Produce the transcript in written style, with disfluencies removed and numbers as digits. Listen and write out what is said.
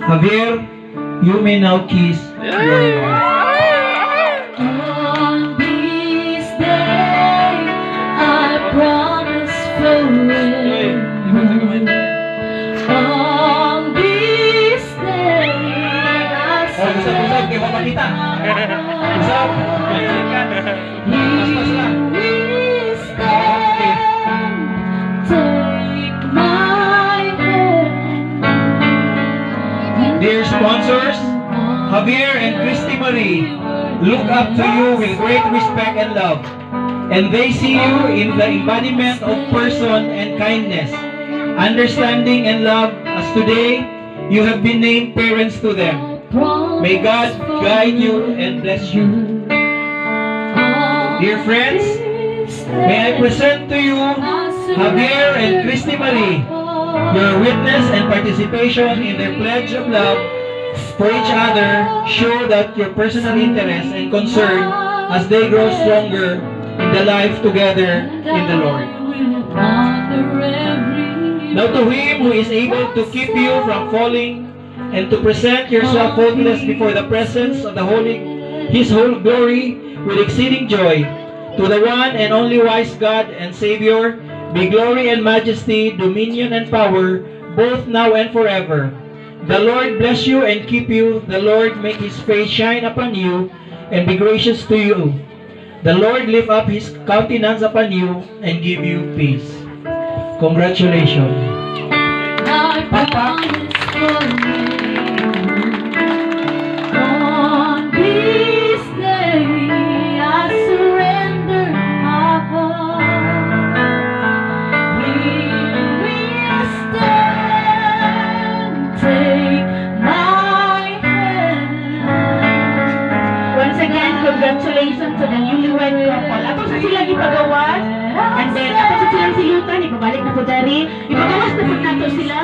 Javier, you may now kiss your wife. On this day, I promise forever. On this day, I Usap, kaya mapakita. Usap. Paspas lang. Take my hand. Dear sponsors, Javier and Christy Marie look up to you with great respect and love, and they see you in the embodiment of person and kindness, understanding and love, as today you have been named parents to them. May God guide you and bless you. Dear friends, may I present to you Javier and Christy Marie. Your witness and participation in their pledge of love for each other show that your personal interest and concern as they grow stronger in the life together in the Lord. Now to Him who is able to keep you from falling and to present yourself faultless before the presence of the His whole glory with exceeding joy, to the one and only wise God and Savior, be glory and majesty, dominion and power, both now and forever. The Lord bless you and keep you. The Lord make His face shine upon you and be gracious to you. The Lord lift up His countenance upon you and give you peace. Congratulations. I promise forever. On this day, I surrender my heart. Here we stand, take my hand. Once again, congratulations to the newlywed couple. Ako sa sila ipagawas, and then ako sa sila si Yutan, ipabalik na po dari. Ipagawas na po nato sila.